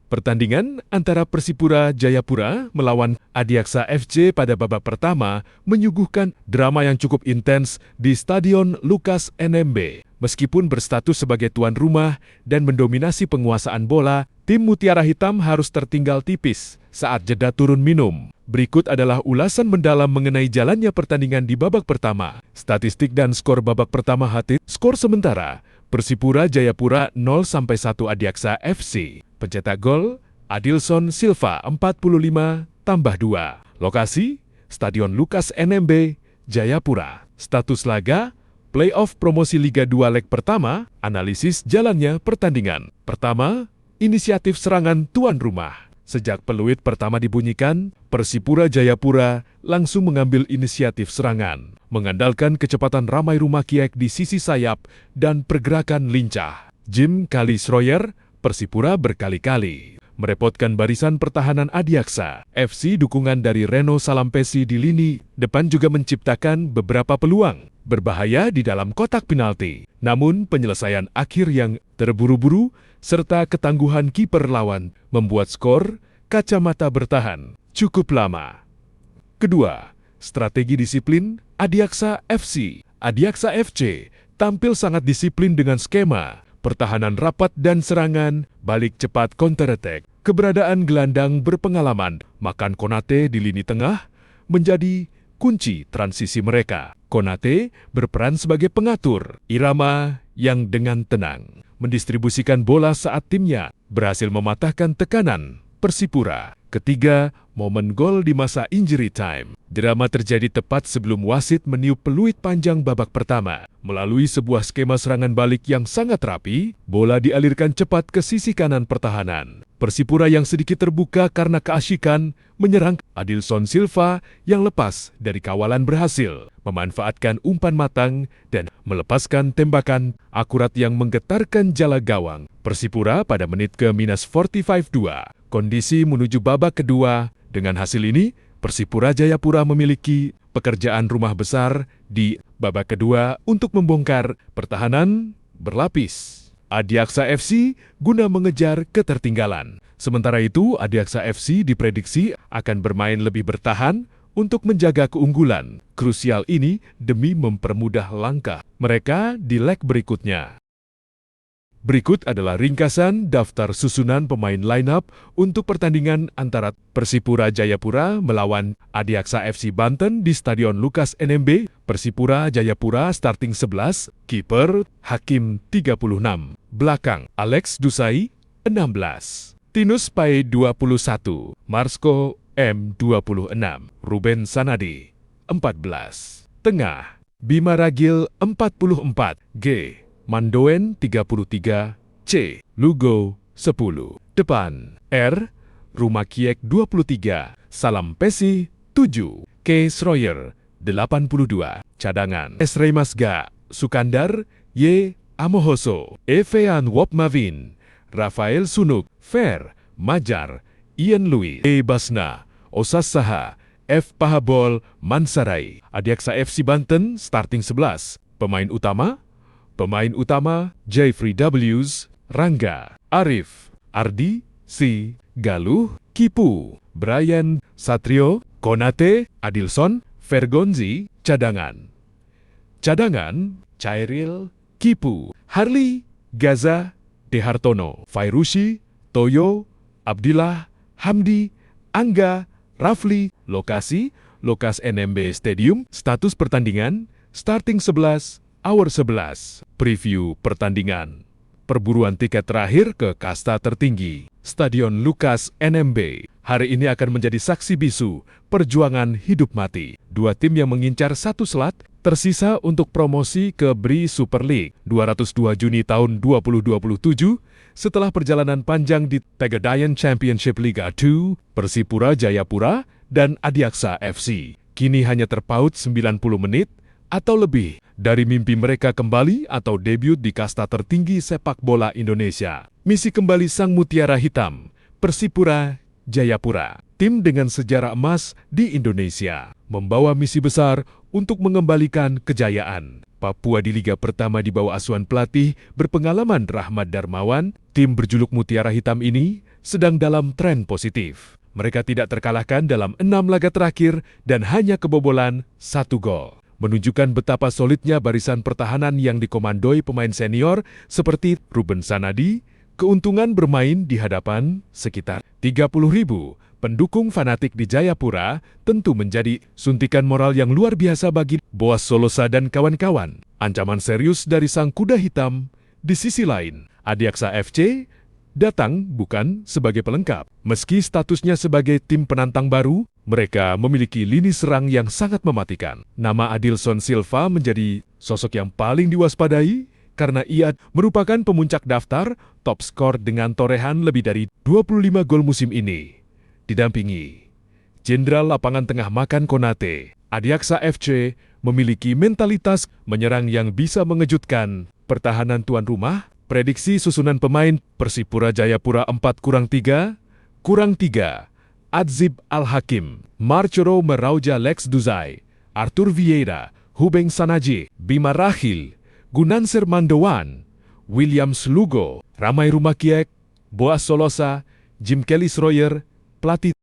Pertandingan antara Persipura Jayapura melawan Adiaksa FC pada babak pertama menyuguhkan drama yang cukup intens di Stadion Lukas NMB. Meskipun berstatus sebagai tuan rumah dan mendominasi penguasaan bola, tim Mutiara Hitam harus tertinggal tipis saat jeda turun minum. Berikut adalah ulasan mendalam mengenai jalannya pertandingan di babak pertama. Statistik dan skor babak pertama Hatit. Skor sementara, Persipura Jayapura 0-1 Adiaksa FC. Pencetak gol, Adilson Silva 45+2. Lokasi, Stadion Lukas NMB, Jayapura. Status laga, playoff promosi Liga 2 leg pertama, analisis jalannya pertandingan. Pertama, inisiatif serangan tuan rumah. Sejak peluit pertama dibunyikan, Persipura Jayapura langsung mengambil inisiatif serangan, mengandalkan kecepatan Ramai Rumakiek di sisi sayap dan pergerakan lincah. Jim Kalisroyer, Persipura berkali-kali merepotkan barisan pertahanan Adiaksa FC. Dukungan dari Reno Salampesi di lini depan juga menciptakan beberapa peluang berbahaya di dalam kotak penalti. Namun penyelesaian akhir yang terburu-buru serta ketangguhan kiper lawan membuat skor kacamata bertahan cukup lama. Kedua, strategi disiplin Adiaksa FC. Adiaksa FC tampil sangat disiplin dengan skema pertahanan rapat dan serangan balik cepat counter attack. Keberadaan gelandang berpengalaman Makan Konate di lini tengah menjadi kunci transisi mereka. Konate berperan sebagai pengatur irama yang dengan tenang mendistribusikan bola saat timnya berhasil mematahkan tekanan Persipura. Ketiga, momen gol di masa injury time. Drama terjadi tepat sebelum wasit meniup peluit panjang babak pertama. Melalui sebuah skema serangan balik yang sangat rapi, bola dialirkan cepat ke sisi kanan pertahanan. Persipura yang sedikit terbuka karena keasyikan menyerang. Adilson Silva yang lepas dari kawalan berhasil memanfaatkan umpan matang dan melepaskan tembakan akurat yang menggetarkan jala gawang Persipura pada menit ke-45-2. Kondisi menuju babak kedua. Dengan hasil ini, Persipura Jayapura memiliki pekerjaan rumah besar di babak kedua untuk membongkar pertahanan berlapis Adiaksa FC guna mengejar ketertinggalan. Sementara itu, Adiaksa FC diprediksi akan bermain lebih bertahan untuk menjaga keunggulan krusial ini demi mempermudah langkah mereka di leg berikutnya. Berikut adalah ringkasan daftar susunan pemain line-up untuk pertandingan antara Persipura Jayapura melawan Adiaksa FC Banten di Stadion Lukas NMB. Persipura Jayapura starting 11, kiper Hakim 36, belakang Alex Dusai 16, Tinus Pai 21, Marsko M 26, Ruben Sanadi 14, tengah Bima Ragil 44, G Mandoen 33, C. Lugo 10, depan R. Rumakiek 23, Salampesi 7, K. Sroyer 82, cadangan Esrey Masga, Sukandar, Y. Amohoso, Evean Wopmavin, Rafael Sunuk, Fer, Majar, Ian Louis, E. Basna, Osas Saha, F. Pahabol, Mansarai. Adiaksa FC Banten starting 11, pemain utama Jeffrey Ws, Rangga, Arif, Ardi, C, Galuh, Kipu, Brian, Satrio, Konate, Adilson, Vergonzi. Cadangan Cairil, Kipu, Harley, Gaza, Dehartono, Fairushi, Toyo, Abdillah, Hamdi, Angga, Rafli. Lokasi, Lukas NMB Stadium. Status pertandingan, starting 11, hour 11. Preview pertandingan. Perburuan tiket terakhir ke kasta tertinggi, Stadion Lukas NMB. Hari ini akan menjadi saksi bisu perjuangan hidup mati. Dua tim yang mengincar satu slot tersisa untuk promosi ke BRI Super League 202 Juni tahun 2027 setelah perjalanan panjang di Pegadaian Championship Liga 2, Persipura Jayapura dan Adiaksa FC kini hanya terpaut 90 menit atau lebih dari mimpi mereka kembali atau debut di kasta tertinggi sepak bola Indonesia. Misi kembali Sang Mutiara Hitam, Persipura Jayapura, tim dengan sejarah emas di Indonesia, membawa misi besar untuk mengembalikan kejayaan Papua di Liga Pertama di bawah asuhan pelatih berpengalaman Rahmat Darmawan. Tim berjuluk Mutiara Hitam ini sedang dalam tren positif. Mereka tidak terkalahkan dalam 6 laga terakhir dan hanya kebobolan 1 gol. Menunjukkan betapa solidnya barisan pertahanan yang dikomandoi pemain senior seperti Ruben Sanadi, keuntungan bermain di hadapan sekitar 30.000 pendukung fanatik di Jayapura tentu menjadi suntikan moral yang luar biasa bagi Boas Solosa dan kawan-kawan. Ancaman serius dari sang kuda hitam. Di sisi lain, Adiaksa FC datang bukan sebagai pelengkap. Meski statusnya sebagai tim penantang baru, mereka memiliki lini serang yang sangat mematikan. Nama Adilson Silva menjadi sosok yang paling diwaspadai karena ia merupakan pemuncak daftar top skor dengan torehan lebih dari 25 gol musim ini. Didampingi Jenderal Lapangan Tengah Makan Konate, Adiaksa FC memiliki mentalitas menyerang yang bisa mengejutkan. Pertahanan tuan rumah, prediksi susunan pemain Persipura Jayapura 4-3, kurang 3, Adzib Al-Hakim, Marcelo Merauja Lex Duzai, Arthur Vieira, Hubeng Sanaji, Bima Rahil, Gunanser Mandowan, Williams Lugo, Ramai Rumakiek, Boas Solosa, Jim Kelly Sroyer, pelatih